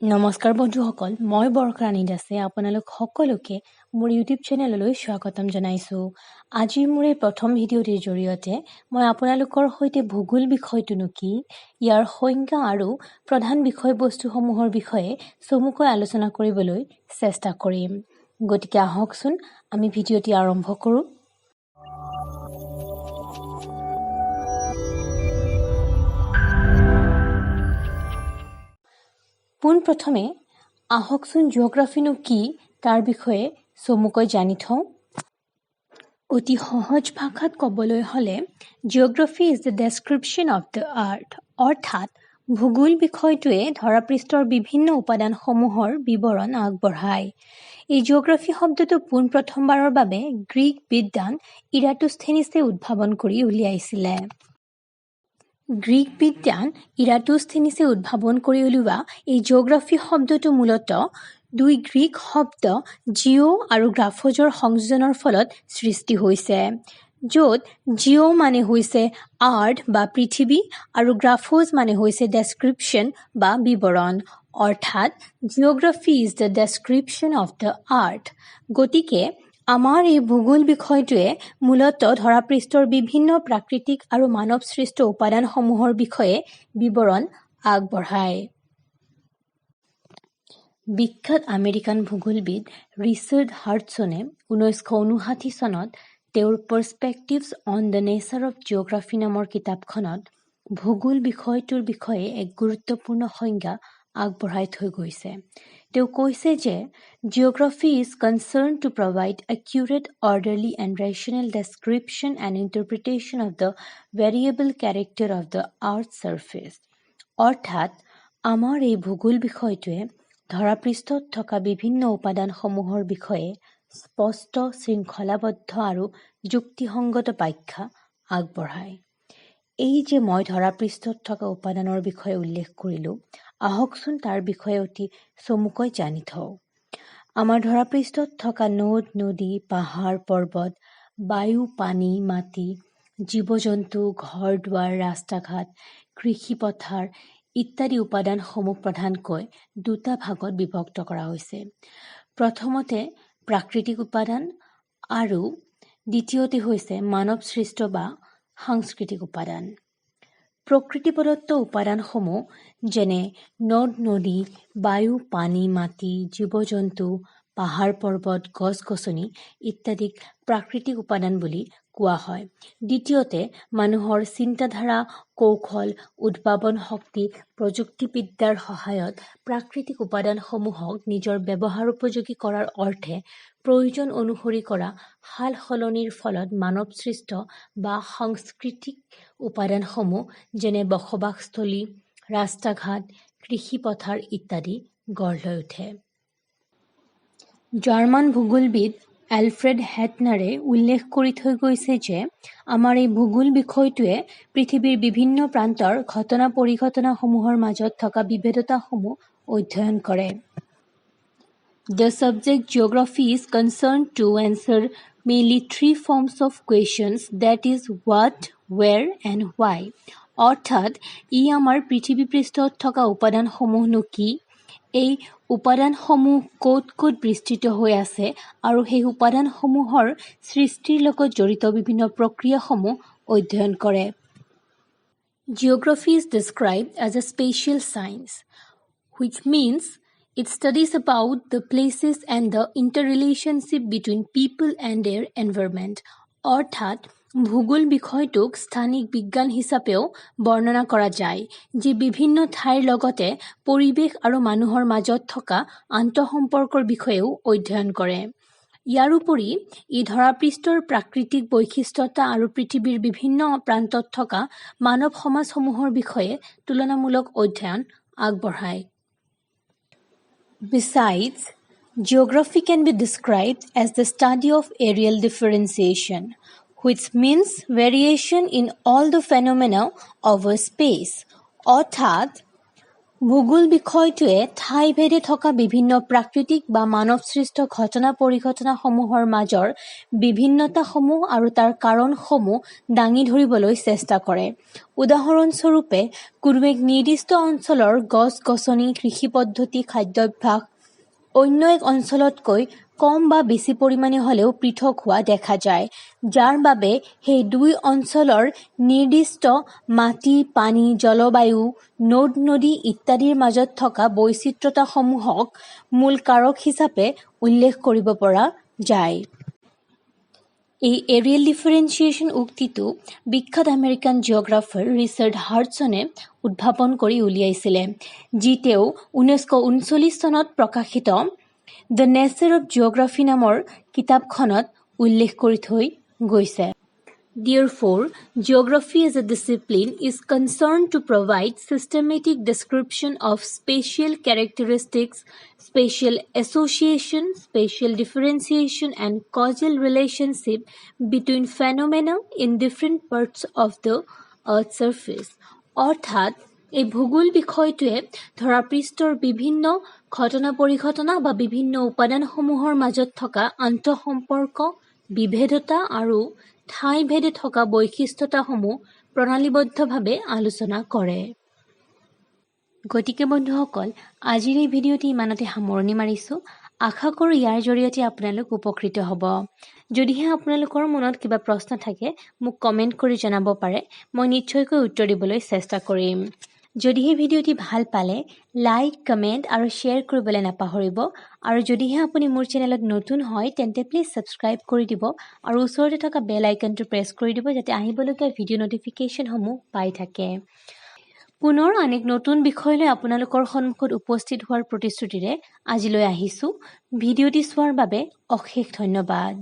নমস্কাৰ বন্ধুসকল, মই বৰকৰাণী দাসে আপোনালোক সকলোকে মোৰ ইউটিউব চেনেললৈ স্বাগতম জনাইছোঁ। আজিৰ মোৰ এই প্ৰথম ভিডিঅ'টিৰ জৰিয়তে মই আপোনালোকৰ সৈতে ভূগোল বিষয়টোনো কি, ইয়াৰ সংজ্ঞা আৰু প্ৰধান বিষয়বস্তুসমূহৰ বিষয়ে চমুকৈ আলোচনা কৰিবলৈ চেষ্টা কৰিম। গতিকে আহকচোন আমি ভিডিঅ'টি আৰম্ভ কৰোঁ। পোনপ্ৰথমে আহকচোন জিঅ'গ্ৰাফিনো কি তাৰ বিষয়ে চমুকৈ জানি থওঁ। অতি সহজ ভাষাত ক'বলৈ হ'লে geography is the description of the earth, অৰ্থাৎ ভূগোল বিষয়টোৱে ধৰাপৃষ্ঠৰ বিভিন্ন উপাদানসমূহৰ বিৱৰণ আগবঢ়ায়। এই জিঅ'গ্ৰাফি শব্দটো পোনপ্ৰথমবাৰৰ বাবে গ্ৰীক বিদ্বান ইৰাটোস্থেনিছে উদ্ভাৱন কৰি উলিয়াইছিলে। গ্ৰীক বিদ্বান ইৰাটোস্থেনিছে উদ্ভাৱন কৰি উলিওৱা এই জিঅ'গ্ৰাফি শব্দটো মূলতঃ দুই গ্ৰীক শব্দ জিঅ' আৰু গ্ৰাফজৰ সংযোজনৰ ফলত সৃষ্টি হৈছে, য'ত জিঅ' মানে হৈছে আৰ্থ বা পৃথিৱী আৰু গ্ৰাফজ মানে হৈছে ডেছক্ৰিপশ্যন বা বিৱৰণ, অৰ্থাৎ geography is the description of the earth. গতিকে আমাৰ এই ভূগোল বিষয়টোৱে মূলতঃ ধৰাপৃষ্ঠৰ বিভিন্ন প্ৰাকৃতিক আৰু মানৱ সৃষ্ট উপাদানসমূহৰ বিষয়ে বিৱৰণ আগবঢ়ায়। বিখ্যাত আমেৰিকান ভূগোলবিদ ৰিচাৰ্ড হাৰ্টছনে 1959 চনত তেওঁৰ perspectives on the nature of geography নামৰ কিতাপখনত ভূগোল বিষয়টোৰ বিষয়ে এক গুৰুত্বপূৰ্ণ সংজ্ঞা আগবঢ়াই থৈ গৈছে। তেওঁ কৈছে যে geography is concern to provide accurate, orderly and rational description and interpretation of the variable character of the earth surface, অৰ্থাৎ আমাৰ এই ভূগোল বিষয়টোৱে ধৰাপৃষ্ঠত থকা বিভিন্ন উপাদানসমূহৰ বিষয়ে স্পষ্ট, শৃংখলাবদ্ধ আৰু যুক্তিসংগত ব্যাখ্যা আগবঢ়ায়। এই যে মই ধৰাপৃষ্ঠত থকা উপাদানৰ বিষয়ে উল্লেখ কৰিলোঁ, আহকচোন তাৰ বিষয়ে অতি চমুকৈ জানি থওঁ। আমাৰ ধৰাপৃষ্ঠত থকা নদ, নদী, পাহাৰ, পৰ্বত, বায়ু, পানী, মাটি, জীৱ-জন্তু, ঘৰ-দুৱাৰ, ৰাস্তা-ঘাট, কৃষি পথাৰ ইত্যাদি উপাদানসমূহ প্ৰধানকৈ দুটা ভাগত বিভক্ত কৰা হৈছে। প্ৰথমতে প্ৰাকৃতিক উপাদান আৰু দ্বিতীয়তে হৈছে মানৱ সৃষ্ট বা সাংস্কৃতিক উপাদান। প্ৰকৃতি প্ৰদত্ত উপাদানসমূহ যেনে নদ, নদী, বায়ু, পানী, মাটি, জীৱ-জন্তু, পাহাৰ, পৰ্বত, গছ-গছনি ইত্যাদিক প্ৰাকৃতিক উপাদান বুলি কোৱা হয়। দ্বিতীয়তে মানুহৰ চিন্তাধাৰা, কৌশল, উদ্ভাৱন শক্তি, প্ৰযুক্তিবিদ্যাৰ সহায়ত প্ৰাকৃতিক উপাদানসমূহক নিজৰ ব্যৱহাৰ উপযোগী কৰাৰ অৰ্থে প্ৰয়োজন অনুসৰি কৰা সাল সলনিৰ ফলত মানৱ সৃষ্ট বা সাংস্কৃতিক উপাদানসমূহ যেনে বসবাসস্থলী, ৰাস্তা-ঘাট, কৃষি পথাৰ ইত্যাদি গঢ় লৈ উঠে। জাৰ্মান ভূগোলবিদ এলফ্ৰেড হেটনাৰে উল্লেখ কৰি থৈ গৈছে যে আমাৰ এই ভূগোল বিষয়টোৱে পৃথিৱীৰ বিভিন্ন প্ৰান্তৰ ঘটনা পৰিঘটনাসমূহৰ মাজত থকা বিভেদতাসমূহ অধ্যয়ন কৰে। The subject geography is concerned to answer mainly three forms of questions, that is what, where and why. অৰ্থাৎ ই আমাৰ পৃথিৱী পৃষ্ঠত থকা উপাদানসমূহনো কি, এই উপাদানসমূহ ক'ত ক'ত বিস্তৃত হৈ আছে আৰু সেই উপাদানসমূহৰ সৃষ্টিৰ লগত জড়িত বিভিন্ন প্ৰক্ৰিয়াসমূহ অধ্যয়ন কৰে। Geography is described as a spatial science, which means it studies about the places and the interrelationship between people and their environment. অৰ্থাৎ ভূগোল বিষয়টোক স্থানিক বিজ্ঞান হিচাপেও বৰ্ণনা কৰা যায়, যি বিভিন্ন ঠাইৰ লগতে পৰিৱেশ আৰু মানুহৰ মাজত থকা আন্তঃসম্পৰ্কৰ বিষয়েও অধ্যয়ন কৰে। ইয়াৰোপৰি ই ধৰাপৃষ্ঠৰ প্ৰাকৃতিক বৈশিষ্ট্যতা আৰু পৃথিৱীৰ বিভিন্ন প্ৰান্তত থকা মানৱ সমাজসমূহৰ বিষয়ে তুলনামূলক অধ্যয়ন আগবঢ়ায়। Besides, geography can be described as the study of areal differentiation, which means variation in all the phenomena of a space. অৰ্থাৎ ভূগোল বিষয়টোৱে ঠাইভেদে থকা বিভিন্ন প্ৰাকৃতিক বা মানৱসৃষ্ট ঘটনা পৰিঘটনাসমূহৰ মাজৰ বিভিন্নতাসমূহ আৰু তাৰ কাৰণসমূহ দাঙি ধৰিবলৈ চেষ্টা কৰে। উদাহৰণস্বৰূপে, কোনো এক নিৰ্দিষ্ট অঞ্চলৰ গছ-গছনি, কৃষি পদ্ধতি, খাদ্যাভ্যাস অন্য এক অঞ্চলতকৈ কম বা বেছি পৰিমাণে হ'লেও পৃথক হোৱা দেখা যায়, যাৰ বাবে সেই দুই অঞ্চলৰ নিৰ্দিষ্ট মাটি, পানী, জলবায়ু, নদ-নদী ইত্যাদিৰ মাজত থকা বৈচিত্ৰ্যতাসমূহক মূল কাৰক হিচাপে উল্লেখ কৰিব পৰা যায়। এই এৰিয়েল ডিফাৰেন্সিয়েশ্যন উক্তিটো বিখ্যাত আমেৰিকান জিঅ'গ্ৰাফাৰ ৰিচাৰ্ড হাডছনে উদ্ভাৱন কৰি উলিয়াইছিলে, যি তেওঁ 1939 চনত প্ৰকাশিত দ্য নেচাৰ অৱ জিঅ'গ্ৰাফী নামৰ কিতাপখনত উল্লেখ কৰি থৈ গৈছে। Therefore, geography as a discipline is concerned to provide systematic description of spatial characteristics, spatial association, spatial differentiation, and causal relationship between phenomena in different parts of the Earth's surface. অৰ্থাৎ এই ভূগোল বিষয়টোৱে ধৰাপৃষ্ঠৰ বিভিন্ন ঘটনা পৰিঘটনা বা বিভিন্ন উপাদানসমূহৰ মাজত থকা আন্তঃসম্পৰ্ক, বিভেদতা আৰু ঠাইভেদে থকা বৈশিষ্ট্যতাসমূহ প্ৰণালীবদ্ধভাৱে আলোচনা কৰে। গতিকে বন্ধুসকল, আজিৰ এই ভিডিঅ'টি ইমানতে সামৰণি মাৰিছোঁ। আশা কৰোঁ ইয়াৰ জৰিয়তে আপোনালোক উপকৃত হ'ব। যদিহে আপোনালোকৰ মনত কিবা প্ৰশ্ন থাকে, মোক কমেণ্ট কৰি জনাব পাৰে। মই নিশ্চয়কৈ উত্তৰ দিবলৈ চেষ্টা কৰিম। যদিহে ভিডিঅ'টি ভাল পালে, লাইক, কমেণ্ট আৰু শ্বেয়াৰ কৰিবলৈ নাপাহৰিব। আৰু যদিহে আপুনি মোৰ চেনেলত নতুন হয়, তেন্তে প্লিজ ছাবস্ক্ৰাইব কৰি দিব আৰু ওচৰতে থকা বেল আইকনটো প্ৰেছ কৰি দিব, যাতে আহিবলগীয়া ভিডিঅ' নটিফিকেশ্যনসমূহ পাই থাকে। পুনৰ আন এক নতুন বিষয় লৈ আপোনালোকৰ সন্মুখত উপস্থিত হোৱাৰ প্ৰতিশ্ৰুতিৰে আজিলৈ আহিছোঁ। ভিডিঅ'টি চোৱাৰ বাবে অশেষ ধন্যবাদ।